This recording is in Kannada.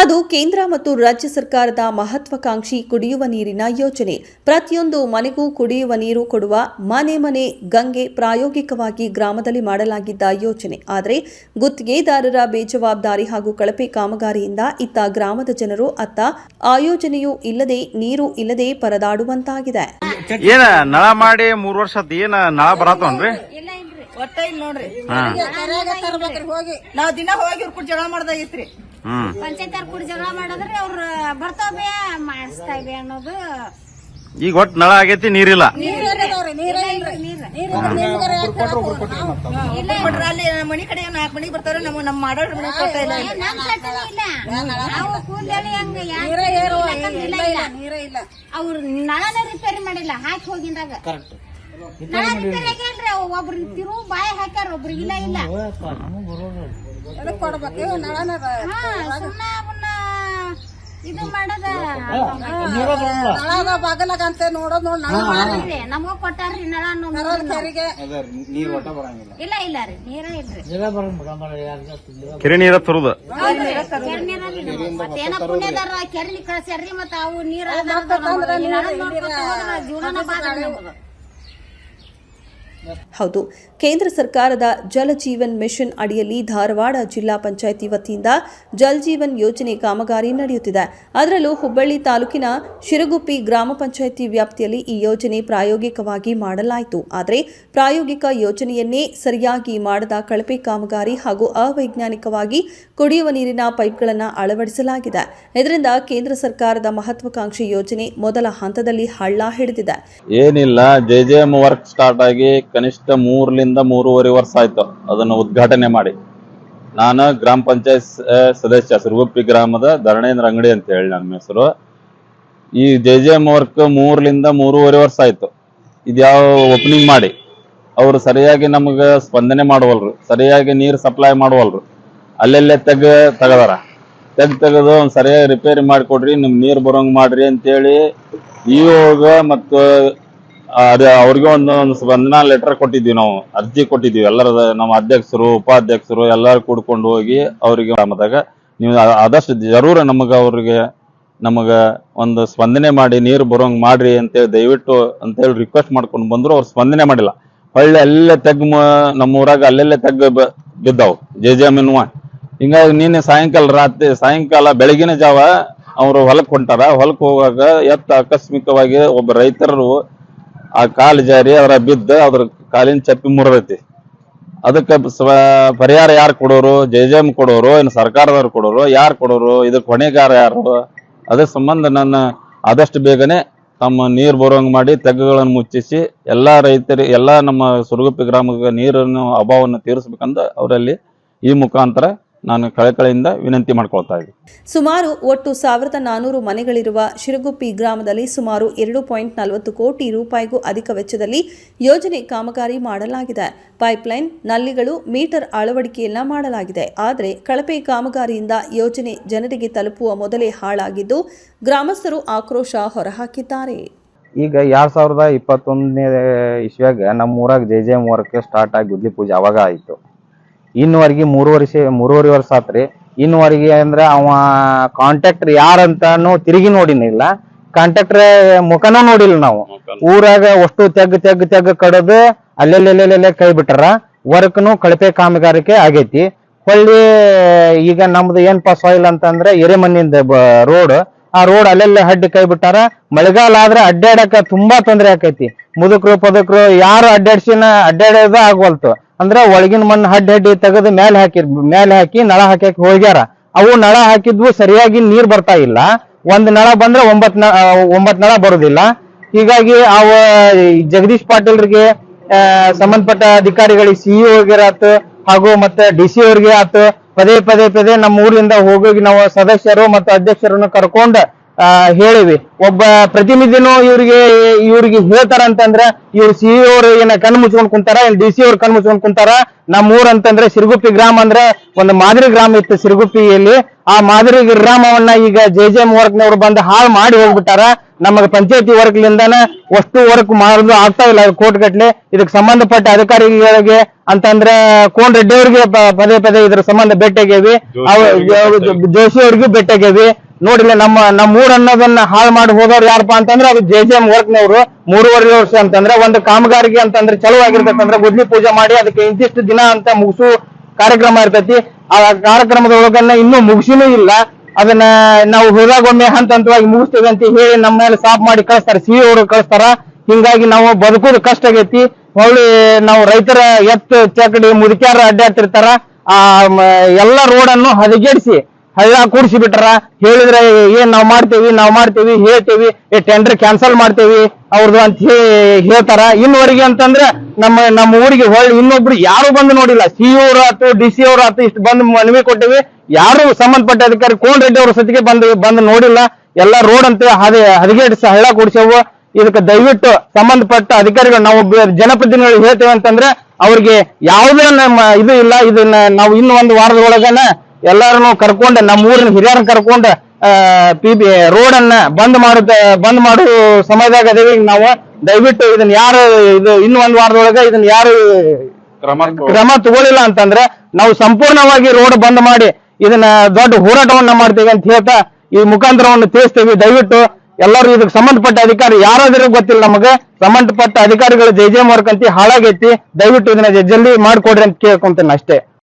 ಅದು ಕೇಂದ್ರ ಮತ್ತು ರಾಜ್ಯ ಸರ್ಕಾರದ ಮಹತ್ವಾಕಾಂಕ್ಷಿ ಕುಡಿಯುವ ನೀರಿನ ಯೋಜನೆ. ಪ್ರತಿಯೊಂದು ಮನೆಗೂ ಕುಡಿಯುವ ನೀರು ಕೊಡುವ ಮನೆ ಮನೆ ಗಂಗೆ ಪ್ರಾಯೋಗಿಕವಾಗಿ ಗ್ರಾಮದಲ್ಲಿ ಮಾಡಲಾಗಿದ್ದ ಯೋಜನೆ. ಆದರೆ ಗುತ್ತಿಗೆದಾರರ ಬೇಜವಾಬ್ದಾರಿ ಹಾಗೂ ಕಳಪೆ ಕಾಮಗಾರಿಯಿಂದ ಇತ್ತ ಗ್ರಾಮದ ಜನರು ಅತ್ತ ಆ ಯೋಜನೆಯೂ ಇಲ್ಲದೆ ನೀರು ಇಲ್ಲದೆ ಪರದಾಡುವಂತಾಗಿದೆ. ಏನ ನಳ ಮಾಡಿ 3 ವರ್ಷ ಏನ ನಳ ಬರತ್ತವನ್ರಿ? ಒಟ್ಟ ಇಲ್ಲ ನೋಡ್ರಿ, ಹೋಗಿ ನಾವ್ ದಿನ ಹೋಗಿ ಇವ್ರ ಕೂಡ ಜಗಳ ಮಾಡ್ದಾಗಿತ್ರಿ. ಪಂಚಾಯತ್ ಕೂಡ ಜಗಳ ಮಾಡಿದ್ರೆ ಅವ್ರ ಬರ್ತಾವೆ ಮಾಡಿಸ್ತಾವೆ ಅನ್ನೋದು. ಈಗ ಒಟ್ಟು ನಳ ಆಗೈತಿ, ನೀರಿಲ್ಲ. ಅಲ್ಲಿ ಮನಿ ಕಡೆ 4 ಮನಿಗೆ ಬರ್ತಾರ, ನಮ್ಮ ಮಾಡೋರ್ ಮನೆ ಕೊಡ್ತಾ ಇಲ್ಲ. ನಾವು ಕೂಲಿ ಹಂಗ ಅವ್ರು ನಳನ ರಿಪೇರಿ ಮಾಡಿಲ್ಲ, ಹಾಕಿ ಹೋಗಿಂದಾಗ ನಳ ರಿಪೇರಿ ಆಗ್ಯಾನ್ರಿ. ಒಬ್ರು ತಿರು ಬಾಯಿ ಹಾಕ್ಯಾರ, ಒಬ್ರಿಗೆ ಇಲ್ಲ ಇಲ್ಲ ಕೊಡ್ಬೇಕು ನಳನ. ಸುಮ್ಮನೆ ಅವನ್ನ ಇದು ಮಾಡದ ನಳದ ಬಾಗಲಾಗ ಅಂತ ನೋಡೋದ್ ನೋಡ್ ನಮಗ ಕೊಟ್ಟಾರ್ರಿ ನಳ. ಇಲ್ಲ ಇಲ್ಲ ರೀ, ನೀರ ಇಲ್ರಿ, ಕೆರೆ ನೀರ ತರುದ. ಕೆರೆ ನೀರಲ್ಲಿ ಮತ್ತೇನ ಪುಣ್ಯದಾರ ಕೆರೆ ಕಳ್ಸ್ಯಾರ್ರಿ. ಮತ್ತ ಅವು ನೀರ ಜೀವನ ಬಾಳ. ಹೌದು, ಕೇಂದ್ರ ಸರ್ಕಾರದ ಜಲ ಜೀವನ್ ಮಿಷನ್ ಅಡಿಯಲ್ಲಿ ಧಾರವಾಡ ಜಿಲ್ಲಾ ಪಂಚಾಯಿತಿ ವತಿಯಿಂದ ಜಲ್ ಜೀವನ್ ಯೋಜನೆ ಕಾಮಗಾರಿ ನಡೆಯುತ್ತಿದೆ. ಅದರಲ್ಲೂ ಹುಬ್ಬಳ್ಳಿ ತಾಲೂಕಿನ ಶಿರಗುಪ್ಪಿ ಗ್ರಾಮ ಪಂಚಾಯಿತಿ ವ್ಯಾಪ್ತಿಯಲ್ಲಿ ಈ ಯೋಜನೆ ಪ್ರಾಯೋಗಿಕವಾಗಿ ಮಾಡಲಾಯಿತು. ಆದರೆ ಪ್ರಾಯೋಗಿಕ ಯೋಜನೆಯನ್ನೇ ಸರಿಯಾಗಿ ಮಾಡದ ಕಳಪೆ ಕಾಮಗಾರಿ ಹಾಗೂ ಅವೈಜ್ಞಾನಿಕವಾಗಿ ಕುಡಿಯುವ ನೀರಿನ ಪೈಪ್ಗಳನ್ನು ಅಳವಡಿಸಲಾಗಿದೆ. ಇದರಿಂದ ಕೇಂದ್ರ ಸರ್ಕಾರದ ಮಹತ್ವಾಕಾಂಕ್ಷಿ ಯೋಜನೆ ಮೊದಲ ಹಂತದಲ್ಲಿ ಹಳ್ಳ ಹಿಡಿದಿದೆ. ಏನಿಲ್ಲ, JJM ವರ್ಕ್ ಸ್ಟಾರ್ಟ್ ಆಗಿ ಕನಿಷ್ಠ 3-3.5 ವರ್ಷ ಆಯ್ತು ಅದನ್ನು ಉದ್ಘಾಟನೆ ಮಾಡಿ. ನಾನು ಗ್ರಾಮ ಪಂಚಾಯತ್ ಸದಸ್ಯ, ಸಿರುಗುಪ್ಪಿ ಗ್ರಾಮದ ಧರಣೇಂದ್ರ ಅಂಗಡಿ ಅಂತ ಹೇಳಿ ನನ್ನ ಹೆಸರು. ಈ JJM ವರ್ಕ್ 3-3.5 ವರ್ಷ ಆಯ್ತು. ಇದ್ಯಾವ ಓಪನಿಂಗ್ ಮಾಡಿ ಅವರು ಸರಿಯಾಗಿ ನಮಗೆ ಸ್ಪಂದನೆ ಮಾಡುವಲ್ರು, ಸರಿಯಾಗಿ ನೀರು ಸಪ್ಲೈ ಮಾಡುವಲ್ರು. ಅಲ್ಲೆಲ್ಲೇ ತೆಗದಾರ, ತೆಗೆದು ಒಂದು ಸರಿಯಾಗಿ ರಿಪೇರಿ ಮಾಡಿಕೊಡ್ರಿ, ನಿಮ್ ನೀರು ಬರೋಂಗ್ ಮಾಡ್ರಿ ಅಂತೇಳಿ ಇವಾಗ ಮತ್ತು ಅವ್ರಿಗೆ ಒಂದು ಸ್ಪಂದನಾ ಲೆಟರ್ ಕೊಟ್ಟಿದ್ವಿ, ನಾವು ಅರ್ಜಿ ಕೊಟ್ಟಿದ್ವಿ. ಎಲ್ಲರ ನಮ್ಮ ಅಧ್ಯಕ್ಷರು, ಉಪಾಧ್ಯಕ್ಷರು ಎಲ್ಲರೂ ಕೂಡ್ಕೊಂಡು ಹೋಗಿ ಅವರಿಗೆ ಮತ್ತಾಗ ನೀವು ಆದಷ್ಟು ಜರೂರ ನಮಗ ಒಂದು ಸ್ಪಂದನೆ ಮಾಡಿ ನೀರು ಬರೋಂಗ್ ಮಾಡ್ರಿ ಅಂತೇಳಿ ದಯವಿಟ್ಟು ಅಂತೇಳಿ ರಿಕ್ವೆಸ್ಟ್ ಮಾಡ್ಕೊಂಡು ಬಂದ್ರು. ಅವ್ರು ಸ್ಪಂದನೆ ಮಾಡಿಲ್ಲ. ಹೊಳ್ಳಿ ಅಲ್ಲೇ ನಮ್ಮೂರಾಗ ಅಲ್ಲೆಲ್ಲೇ ಬಿದ್ದಾವು JJM. ಹಿಂಗಾಗಿ ನೀನೆ ಸಾಯಂಕಾಲ ಬೆಳಗಿನ ಜಾವ ಅವರು ಹೊಲಕ್ಕೆ ಹೊಂಟಾರ. ಹೊಲಕ್ಕೆ ಹೋಗುವಾಗ ಆಕಸ್ಮಿಕವಾಗಿ ಒಬ್ಬ ರೈತರು ಆ ಕಾಲು ಜಾರಿ ಅದರ ಬಿದ್ದ ಅದ್ರ ಕಾಲಿನ ಚಪ್ಪಿ ಮುರಿದೈತಿ. ಅದಕ್ಕೆ ಪರಿಹಾರ ಯಾರು ಕೊಡೋರು? JJM ಕೊಡೋರು, ಇನ್ನು ಸರ್ಕಾರದವ್ರು ಕೊಡೋರು, ಯಾರು ಕೊಡೋರು? ಇದಕ್ಕೆ ಹೊಣೆಗಾರ ಯಾರು? ಅದ್ರ ಸಂಬಂಧ ನನ್ನ ಆದಷ್ಟು ಬೇಗನೆ ತಮ್ಮ ನೀರು ಬರೋಂಗ್ ಮಾಡಿ ತೆಗ್ಗುಗಳನ್ನು ಮುಚ್ಚಿಸಿ ಎಲ್ಲಾ ರೈತರಿಗೆ, ಎಲ್ಲಾ ನಮ್ಮ ಸಿರುಗುಪ್ಪಿ ಗ್ರಾಮದ ನೀರನ್ನು ಅಭಾವವನ್ನು ತೀರಿಸ್ಬೇಕಂತ ಅವರಲ್ಲಿ ಈ ಮುಖಾಂತರ ನಾನು ಕಳಕಳಿಯಿಂದ ವಿನಂತಿ ಮಾಡ್ಕೊಳ್ತಾ ಇದ್ದೀನಿ. ಸುಮಾರು ಒಟ್ಟು 1400 ಮನೆಗಳಿರುವ ಶಿರಗುಪ್ಪಿ ಗ್ರಾಮದಲ್ಲಿ ಸುಮಾರು 2.40 ಕೋಟಿ ರೂಪಾಯಿಗೂ ಅಧಿಕ ವೆಚ್ಚದಲ್ಲಿ ಯೋಜನೆ ಕಾಮಗಾರಿ ಮಾಡಲಾಗಿದೆ. ಪೈಪ್ಲೈನ್, ನಲ್ಲಿಗಳು, ಮೀಟರ್ ಅಳವಡಿಕೆಯನ್ನ ಮಾಡಲಾಗಿದೆ. ಆದರೆ ಕಳಪೆ ಕಾಮಗಾರಿಯಿಂದ ಯೋಜನೆ ಜನರಿಗೆ ತಲುಪುವ ಮೊದಲೇ ಹಾಳಾಗಿದ್ದು ಗ್ರಾಮಸ್ಥರು ಆಕ್ರೋಶ ಹೊರಹಾಕಿದ್ದಾರೆ. ಈಗ 2021ನೇ ಇಸ್ವಿಯಾಗ ನಮ್ಮ ಊರಾಗ JJM ವರ್ಕ್ ಸ್ಟಾರ್ಟ್ ಆಗಿ ಗುದ್ಲಿ ಪೂಜೆ ಅವಾಗ ಆಯ್ತು. ಇನ್ನುವರೆಗೆ 3.5 ವರ್ಷ ಆತ್ರಿ. ಇನ್ನುವರೆಗೆ ಅಂದ್ರೆ ಅವ ಕಾಂಟ್ರಾಕ್ಟರ್ ಯಾರಂತಾನು ತಿರುಗಿ ನೋಡಿನಿಲ್ಲ, ಕಾಂಟ್ರಾಕ್ಟರ್ ಮುಖನೂ ನೋಡಿಲ್ಲ. ನಾವು ಊರಾಗ ಅಷ್ಟು ತೆಗ್ ಕಡದು ಅಲ್ಲೆಲ್ಲೆಲ್ಲೆಲ್ಲೆ ಕೈ ಬಿಟ್ಟಾರ. ವರ್ಕ್ನು ಕಳಪೆ ಕಾಮಗಾರಿಕೆ ಆಗೈತಿ. ಹೊಳ್ಳಿ ಈಗ ನಮ್ದು ಏನಪ್ಪಾ ಸಾಯಿಲ್ ಅಂತಂದ್ರೆ ಎರೆಮಣ್ಣಿಂದ ರೋಡ್, ಆ ರೋಡ್ ಅಲ್ಲೆಲ್ಲ ಹಡ್ಡಿ ಕೈ ಬಿಟ್ಟಾರ. ಮಳೆಗಾಲ ಆದ್ರೆ ಅಡ್ಡಾಡಕ ತುಂಬಾ ತೊಂದರೆ ಆಕೈತಿ. ಮುದುಕರು ಪದಕರು ಯಾರು ಅಡ್ಡಾಡೋದ ಆಗ್ವಲ್ತು. ಅಂದ್ರ ಒಳಗಿನ ಮಣ್ಣು ಹಡ್ಡಿ ತೆಗೆದು ಮೇಲೆ ಹಾಕಿ ನಳ ಹಾಕಕ್ ಹೋಗ್ಯಾರ. ಅವು ನಳ ಹಾಕಿದ್ವು ಸರಿಯಾಗಿ ನೀರ್ ಬರ್ತಾ ಇಲ್ಲ. ಒಂದ್ ನಳ ಬಂದ್ರೆ 9 ನಳ ಬರುದಿಲ್ಲ. ಹೀಗಾಗಿ ಅವ ಜಗದೀಶ್ ಪಾಟೀಲ್ರಿಗೆ ಸಂಬಂಧಪಟ್ಟ ಅಧಿಕಾರಿಗಳಿಗೆ CEO ಆತು ಹಾಗೂ ಮತ್ತೆ DC ಅವ್ರಿಗೆ ಆತು ಪದೇ ನಮ್ಮ ಊರಿಂದ ಹೋಗಿ ನಾವು ಸದಸ್ಯರು ಮತ್ತು ಅಧ್ಯಕ್ಷರನ್ನು ಕರ್ಕೊಂಡ್ ಹೇಳಿವಿ. ಒಬ್ಬ ಪ್ರತಿನಿಧಿನೂ ಇವ್ರಿಗೆ ಹೇಳ್ತಾರ ಅಂತಂದ್ರ ಇವ್ರು CEO ಅವ್ರು ಏನ ಕಣ್ಣು ಮುಚ್ಕೊಂಡ್ ಕುಂತಾರ, DC ಅವ್ರು ಕಣ್ಣು ಮುಚ್ಕೊಂಡ್ ಕುಂತಾರ. ನಮ್ಮ ಊರ್ ಅಂತಂದ್ರೆ ಸಿರುಗುಪ್ಪಿ ಗ್ರಾಮ ಅಂದ್ರೆ ಒಂದು ಮಾದರಿ ಗ್ರಾಮ ಇತ್ತು ಸಿರುಗುಪ್ಪಿಯಲ್ಲಿ. ಆ ಮಾದರಿ ಗ್ರಾಮವನ್ನ ಈಗ JJM ವರ್ಕ್ನವ್ರು ಬಂದು ಹಾಳು ಮಾಡಿ ಹೋಗ್ಬಿಟ್ಟಾರ. ನಮಗೆ ಪಂಚಾಯತಿ ವರ್ಕ್ ಲಿಂದಾನ ಅಷ್ಟು ವರ್ಕ್ ಮಾಡೋದು ಆಗ್ತಾ ಇಲ್ಲ ಕೋರ್ಟ್ ಗಟ್ಲೆ. ಇದಕ್ಕೆ ಸಂಬಂಧಪಟ್ಟ ಅಧಿಕಾರಿಗಳಿಗೆ ಅಂತಂದ್ರೆ ಕೋನ್ ರೆಡ್ಡಿ ಅವ್ರಿಗೆ ಪದೇ ಪದೇ ಇದ್ರ ಸಂಬಂಧ ಭೇಟಿಯಾಗೇವಿ, ಜೋಶಿ ಅವ್ರಿಗೂ ಭೇಟಿಯಾಗೇವಿ. ನೋಡಿಲ್ಲ ನಮ್ಮ ಊರ್ ಅನ್ನೋದನ್ನ ಹಾಳು ಮಾಡಿ ಹೋದವ್ರು ಯಾರಪ್ಪ ಅಂತಂದ್ರೆ ಅದು JJM ವರ್ಕ್ನವ್ರು. 3.5 ವರ್ಷ ಅಂತಂದ್ರೆ ಒಂದು ಕಾಮಗಾರಿಗೆ ಅಂತಂದ್ರೆ ಚಲೋ ಆಗಿರ್ತೈತಂದ್ರೆ ಗುದ್ಲಿ ಪೂಜೆ ಮಾಡಿ ಅದಕ್ಕೆ ಇಂತಿಷ್ಟು ದಿನ ಅಂತ ಮುಗಿಸು ಕಾರ್ಯಕ್ರಮ ಇರ್ತೈತಿ. ಆ ಕಾರ್ಯಕ್ರಮದೊಳಗನ್ನ ಇನ್ನೂ ಮುಗಿಸಿನೂ ಇಲ್ಲ. ಅದನ್ನ ನಾವು ಹೋದಾಗೊಮ್ಮೆ ಹಂತವಾಗಿ ಮುಗಿಸ್ತೇವೆ ಅಂತ ಹೇಳಿ ನಮ್ಮ ಮೇಲೆ ಸಾಫ್ ಮಾಡಿ ಕಳಿಸ್ತಾರ, CO ಅವರು ಕಳಿಸ್ತಾರ. ಹಿಂಗಾಗಿ ನಾವು ಬದುಕೋದು ಕಷ್ಟ ಆಗೈತಿ. ಹೊಳ್ಳಿ ನಾವು ರೈತರ ಎತ್ತು ಚಕಡಿ ಮುದುಕ್ಯಾರ ಅಡ್ಡಾಡ್ತಿರ್ತಾರ. ಆ ಎಲ್ಲ ರೋಡನ್ನು ಹದಗೆಡಿಸಿ ಹಳ್ಳ ಕೂಡಿಸಿ ಬಿಟ್ಟಾರ. ಹೇಳಿದ್ರೆ ಏನ್ ನಾವ್ ಮಾಡ್ತೇವಿ ಹೇಳ್ತೇವಿ, ಟೆಂಡರ್ ಕ್ಯಾನ್ಸಲ್ ಮಾಡ್ತೇವಿ ಅವ್ರದ್ದು ಅಂತ ಹೇಳ್ತಾರ. ಇನ್ನುವರೆಗೆ ಅಂತಂದ್ರೆ ನಮ್ಮ ಊರಿಗೆ ಹೊಳ್ಳಿ ಇನ್ನೊಬ್ರು ಯಾರು ಬಂದು ನೋಡಿಲ್ಲ. CO ಅವ್ರು ಆತು, DC ಅವ್ರು ಆತು, ಇಷ್ಟು ಬಂದು ಮನವಿ ಕೊಟ್ಟಿವಿ. ಯಾರು ಸಂಬಂಧಪಟ್ಟ ಅಧಿಕಾರಿ ಕೋನ್ ರೆಡ್ಡಿ ಅವ್ರ ಸತಿಗೆ ಬಂದು ನೋಡಿಲ್ಲ. ಎಲ್ಲಾ ರೋಡ್ ಅಂತ ಹದಗೆಡಿಸಿ ಹಳ್ಳ ಕೂಡಿಸೇವು. ಇದಕ್ಕೆ ದಯವಿಟ್ಟು ಸಂಬಂಧಪಟ್ಟ ಅಧಿಕಾರಿಗಳು ನಾವು ಜನಪ್ರತಿನಿಧಿಗಳು ಹೇಳ್ತೇವೆ ಅಂತಂದ್ರೆ ಅವ್ರಿಗೆ ಯಾವುದೇ ಇದು ಇಲ್ಲ. ಇದನ್ನ ನಾವು ಇನ್ನು ಒಂದು ವಾರದೊಳಗನ ಎಲ್ಲಾರನ್ನು ಕರ್ಕೊಂಡು ನಮ್ಮ ಊರಿನ ಹಿರಿಯರನ್ನ ಕರ್ಕೊಂಡು ರೋಡ್ ಅನ್ನ ಬಂದ್ ಮಾಡು ಸಮಯದಾಗ ಅದೇವಿ ನಾವು. ದಯವಿಟ್ಟು ಇದನ್ನ ಯಾರು ಇನ್ನು ಒಂದು ವಾರದೊಳಗ ಇದನ್ನ ಯಾರು ಕ್ರಮ ತಗೊಳ್ಳಿಲ್ಲ ಅಂತಂದ್ರೆ ನಾವು ಸಂಪೂರ್ಣವಾಗಿ ರೋಡ್ ಬಂದ್ ಮಾಡಿ ಇದನ್ನ ದೊಡ್ಡ ಹೋರಾಟವನ್ನ ಮಾಡ್ತೇವೆ ಅಂತ ಹೇಳ್ತಾ ಈ ಮುಖಾಂತರವನ್ನು ತಿಳಿಸ್ತೇವೆ. ದಯವಿಟ್ಟು ಎಲ್ಲರೂ ಇದಕ್ಕೆ ಸಂಬಂಧಪಟ್ಟ ಅಧಿಕಾರಿ ಯಾರಾದ್ರೂ ಗೊತ್ತಿಲ್ಲ ನಮಗೆ, ಸಂಬಂಧಪಟ್ಟ ಅಧಿಕಾರಿಗಳು JJM ವರ್ಕ್ ಅಂತ ಹಾಳಾಗೈತಿ. ದಯವಿಟ್ಟು ಇದನ್ನ ಜಲ್ದಿ ಮಾಡ್ಕೊಡ್ರಿ ಅಂತ ಕೇಳ್ಕೊಂತೇನೆ ಅಷ್ಟೇ.